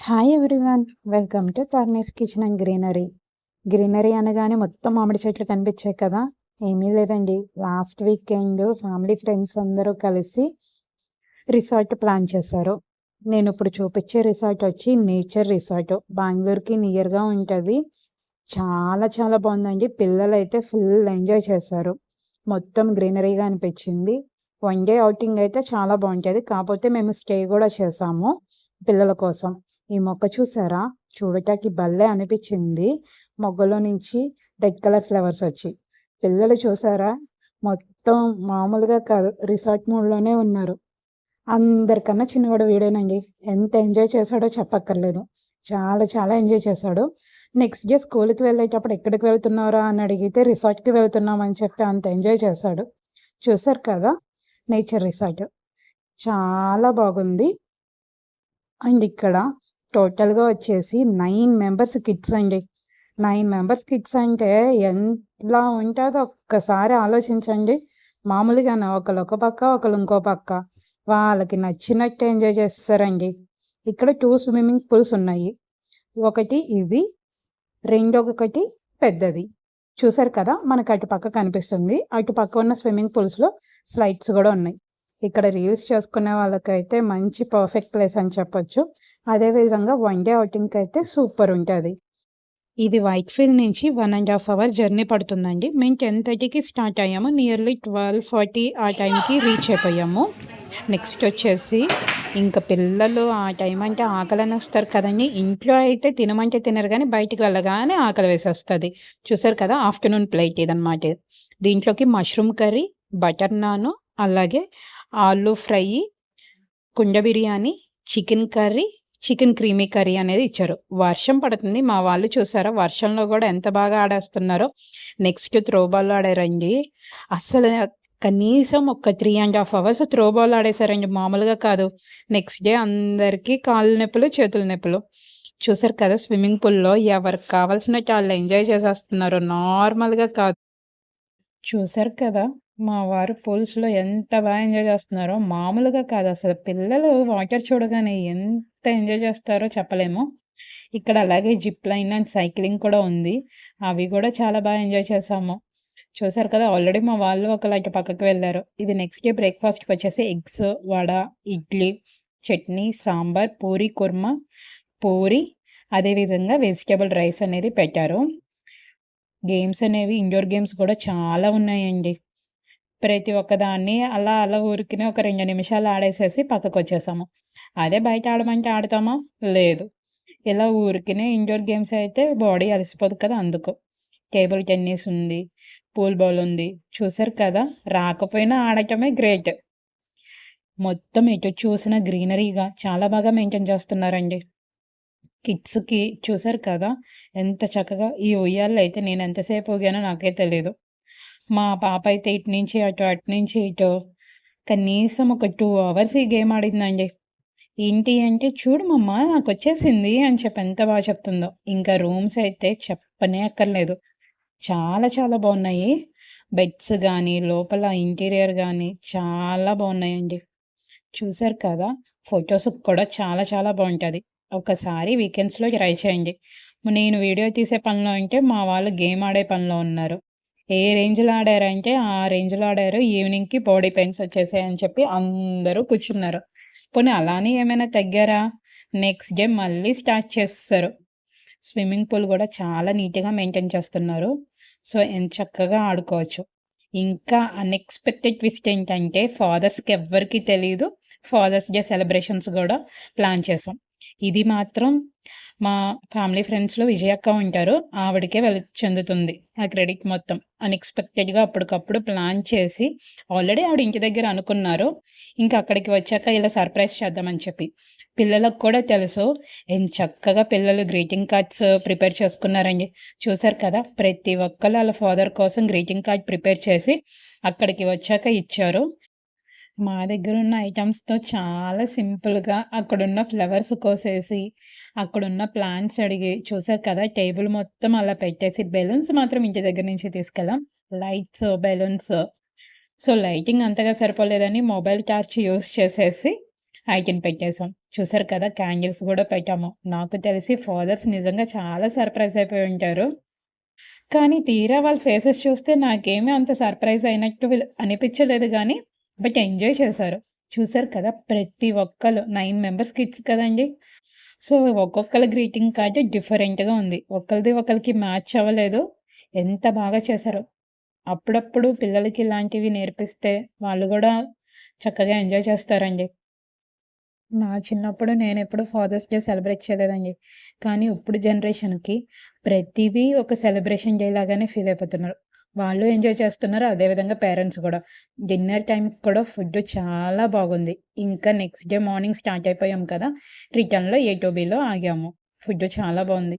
Hi everyone, welcome to Tarni's kitchen and greenery. Greenery అనగానే మొత్తం మామిడి చెట్లు కనిపించాయి కదా. ఏమీ లేదండి, లాస్ట్ వీకెండ్ ఫ్యామిలీ ఫ్రెండ్స్ అందరూ కలిసి రిసార్ట్ ప్లాన్ చేశారు. నేను ఇప్పుడు చూపించే రిసార్ట్ వచ్చి నేచర్ రిసార్ట్, బెంగళూరుకి నియర్గా ఉంటుంది. చాలా చాలా బాగుందండి. పిల్లలు అయితే ఫుల్ ఎంజాయ్ చేశారు. మొత్తం గ్రీనరీగా అనిపించింది. వన్ డే అవుటింగ్ అయితే చాలా బాగుంటుంది. కాకపోతే మేము స్టే కూడా చేసాము పిల్లల కోసం. ఈ మొక్క చూసారా, చూడటానికి భలే అనిపించింది. మొగ్గలో నుంచి రెడ్ కలర్ ఫ్లవర్స్ వచ్చి పిల్లలు చూసారా, మొత్తం మామూలుగా కాదు, రిసార్ట్ మూడ్లోనే ఉన్నారు. అందరికన్నా చిన్నవాడు వీడేనండి. ఎంత ఎంజాయ్ చేశాడో చెప్పక్కర్లేదు. చాలా చాలా ఎంజాయ్ చేశాడు. నెక్స్ట్ డే స్కూల్కి వెళ్ళేటప్పుడు ఎక్కడికి వెళ్తున్నారా అని అడిగితే రిసార్ట్కి వెళ్తున్నామని చెప్పి అంత ఎంజాయ్ చేశాడు. చూసారు కదా, నేచర్ రిసార్ట్ చాలా బాగుంది. అండ్ ఇక్కడ టోటల్గా వచ్చేసి 9 మెంబర్స్ కిడ్స్ అండి. 9 మెంబర్స్ కిడ్స్ అంటే ఎలా ఉంటుందో ఒక్కసారి ఆలోచించండి. మామూలుగానే ఒకళ్ళు ఒక పక్క ఒకళ్ళు ఇంకో పక్క వాళ్ళకి నచ్చినట్టు ఎంజాయ్ చేస్తారండి. ఇక్కడ 2 స్విమ్మింగ్ పూల్స్ ఉన్నాయి. ఒకటి ఇది, రెండొకటి పెద్దది. చూసారు కదా, మనకు అటుపక్క కనిపిస్తుంది. అటుపక్క ఉన్న స్విమ్మింగ్ పూల్స్లో స్లైడ్స్ కూడా ఉన్నాయి. ఇక్కడ రీల్స్ చేసుకునే వాళ్ళకైతే మంచి పర్ఫెక్ట్ ప్లేస్ అని చెప్పొచ్చు. అదేవిధంగా వన్ డే అవుటింగ్కి అయితే సూపర్ ఉంటుంది. ఇది వైట్ఫీల్డ్ నుంచి 1.5 అవర్ జర్నీ పడుతుందండి. మేము 10:30కి స్టార్ట్ అయ్యాము. నియర్లీ 12:40 ఆ టైంకి రీచ్ అయిపోయాము. నెక్స్ట్ వచ్చేసి ఇంకా పిల్లలు ఆ టైం అంటే ఆకలి వస్తారు కదండి. ఇంట్లో అయితే తినమంటే తినరు, కానీ బయటికి వెళ్ళగానే ఆకలి వేసేస్తుంది. చూసారు కదా, ఆఫ్టర్నూన్ ప్లేట్ ఇదనమాట. దీంట్లోకి మష్రూమ్ కర్రీ, బటర్ నాను, అలాగే ఆలు ఫ్రై, కుండ biryani, chicken curry, chicken creamy curry అనేది ఇచ్చారు. వర్షం పడుతుంది. మా వాళ్ళు చూసారా, వర్షంలో కూడా ఎంత బాగా ఆడేస్తున్నారో. Next throwball ఆడారండి. అస్సలు కనీసం ఒక 3.5 అవర్స్ త్రోబాల్ ఆడేశారండి, మామూలుగా కాదు. నెక్స్ట్ డే అందరికీ కాళ్ళు నొప్పులు, చేతుల నొప్పులు. చూసారు కదా, స్విమ్మింగ్ పూల్లో ఎవరికి కావాల్సినట్టు వాళ్ళు ఎంజాయ్ చేసేస్తున్నారు, నార్మల్గా కాదు. చూసారు కదా, మా వారు పూల్స్లో ఎంత బాగా ఎంజాయ్ చేస్తున్నారో, మామూలుగా కాదు అసలు. పిల్లలు వాటర్ చూడగానే ఎంత ఎంజాయ్ చేస్తారో చెప్పలేము. ఇక్కడ అలాగే జిప్ లైన్ అండ్ సైక్లింగ్ కూడా ఉంది. అవి కూడా చాలా బాగా ఎంజాయ్ చేసాము. చూసారు కదా, ఆల్రెడీ మా వాళ్ళు ఒకళ్ళు అటు పక్కకు వెళ్ళారు. ఇది నెక్స్ట్ డే బ్రేక్ఫాస్ట్కి వచ్చేసి ఎగ్స్, వడ, ఇడ్లీ, చట్నీ, సాంబార్, పూరి కుర్మా, పూరి, అదేవిధంగా వెజిటేబుల్ రైస్ అనేది పెట్టారు. గేమ్స్ అనేవి, ఇండోర్ గేమ్స్ కూడా చాలా ఉన్నాయండి. ప్రతి ఒక్కదాన్ని అలా అలా ఊరికినే ఒక 2 నిమిషాలు ఆడేసేసి పక్కకు వచ్చేసాము. అదే బయట ఆడమంటే ఆడతామా? లేదు. ఇలా ఊరికినే ఇండోర్ గేమ్స్ అయితే బాడీ అలసిపోదు కదా, అందుకు. టేబుల్ టెన్నిస్ ఉంది, పూల్ బాల్ ఉంది. చూసారు కదా, రాకపోయినా ఆడటమే గ్రేట్. మొత్తం ఎటు చూసిన గ్రీనరీగా చాలా బాగా మెయింటైన్ చేస్తున్నారండి. కిడ్స్కి చూసారు కదా, ఎంత చక్కగా. ఈ ఉయ్యాల్లో అయితే నేను ఎంతసేపు ఊగానో నాకే తెలియదు. మా పాప అయితే ఇటు నుంచి అటు, అటు నుంచి ఇటు కనీసం ఒక 2 అవర్స్ ఈ గేమ్ ఆడిందండి. ఏంటి అంటే, చూడు మమ్మ నాకు వచ్చేసింది అని చెప్పి ఎంత బాగా చెప్తుందో. ఇంకా రూమ్స్ అయితే చెప్పనే అక్కర్లేదు, చాలా చాలా బాగున్నాయి. బెడ్స్ కానీ, లోపల ఇంటీరియర్ కానీ చాలా బాగున్నాయండి. చూసారు కదా, ఫొటోస్కి కూడా చాలా చాలా బాగుంటుంది. ఒకసారి వీకెండ్స్లో ట్రై చేయండి. నేను వీడియో తీసే పనిలో అంటే మా వాళ్ళు గేమ్ ఆడే పనిలో ఉన్నారు. ఏ రేంజ్లో ఆడారంటే ఆ రేంజ్లో ఆడారు. ఈవినింగ్కి బాడీ పెయిన్స్ వచ్చేసాయని చెప్పి అందరూ కూర్చున్నారు. పోనీ అలానే ఏమైనా తగ్గారా? నెక్స్ట్ డే మళ్ళీ స్టార్ట్ చేస్తారు. స్విమ్మింగ్ పూల్ కూడా చాలా నీట్గా మెయింటైన్ చేస్తున్నారు. సో ఎంత చక్కగా ఆడుకోవచ్చు. ఇంకా అన్ఎక్స్పెక్టెడ్ ట్విస్ట్ ఏంటంటే, ఫాదర్స్కి ఎవ్వరికీ తెలియదు, ఫాదర్స్ డే సెలబ్రేషన్స్ కూడా ప్లాన్ చేసాం. ఇది మాత్రం మా ఫ్యామిలీ ఫ్రెండ్స్లో విజయక్క ఉంటారు, ఆవిడకే చెందుతుంది ఆ క్రెడిట్ మొత్తం. అన్ఎక్స్పెక్టెడ్గా అప్పటికప్పుడు ప్లాన్ చేసి, ఆల్రెడీ ఆవిడ ఇంటి దగ్గర అనుకున్నారు, ఇంకా అక్కడికి వచ్చాక ఇలా సర్ప్రైజ్ చేద్దామని చెప్పి. పిల్లలకు కూడా తెలుసు, చక్కగా పిల్లలు గ్రీటింగ్ కార్డ్స్ ప్రిపేర్ చేసుకున్నారండి. చూసారు కదా, ప్రతి ఒక్కరు వాళ్ళ ఫాదర్ కోసం గ్రీటింగ్ కార్డ్ ప్రిపేర్ చేసి అక్కడికి వచ్చాక ఇచ్చారు. మా దగ్గర ఉన్న ఐటమ్స్తో చాలా సింపుల్గా అక్కడున్న ఫ్లవర్స్ కోసేసి, అక్కడున్న ప్లాంట్స్ అడిగి, చూసారు కదా, టేబుల్ మొత్తం అలా పెట్టేసి, బెలూన్స్ మాత్రం ఇంటి దగ్గర నుంచి తీసుకెళ్ళాం. Lights, balloons. సో లైటింగ్ అంతగా సరిపోలేదని మొబైల్ టార్చ్ యూస్ చేసేసి ఐటెం పెట్టేసాం. చూసారు కదా! క్యాండిల్స్ గూడా పెట్టాము. నాకు తెలిసి ఫాదర్స్ నిజంగా చాలా సర్ప్రైజ్ అయిపోయి ఉంటారు. కానీ తీరా వాళ్ళ ఫేసెస్ చూస్తే నాకేమీ అంత సర్ప్రైజ్ అయినట్టు అనిపించలేదు గానీ, బట్ ఎంజాయ్ చేశారు. చూసారు కదా! ప్రతి ఒక్కళ్ళు 9 మెంబర్స్ కిడ్స్ కదండీ! సో, ఒక్కొక్కళ్ళ గ్రీటింగ్ కార్డ్ డిఫరెంట్‌గా ఉంది. ఒకళ్ళది ఒకళ్ళకి మ్యాచ్ అవ్వలేదు. ఎంత బాగా చేశారో! అప్పుడప్పుడు పిల్లలకి ఇలాంటివి నేర్పిస్తే వాళ్ళు గూడా చక్కగా ఎంజాయ్ చేస్తారండి. నా చిన్నప్పుడు నేనెప్పుడు ఫాదర్స్ డే సెలబ్రేట్ చేయలేదండి. కానీ ఇప్పుడు జనరేషన్‌కి ప్రతిదీ ఒక సెలబ్రేషన్ డే లాగానే ఫీల్ అయిపోతున్నారు. వాళ్ళు ఎంజాయ్ చేస్తున్నారు. అదే విధంగా పేరెంట్స్ గూడా. డిన్నర్ టైంకి కూడా ఫుడ్ చాలా బాగుంది. ఇంకా నెక్స్ట్ డే మార్నింగ్ స్టార్ట్ అయిపోయాం కదా! రిటర్న్‌లో ఏ టూ బీలో ఆగాము. ఫుడ్ చాలా బావుంది.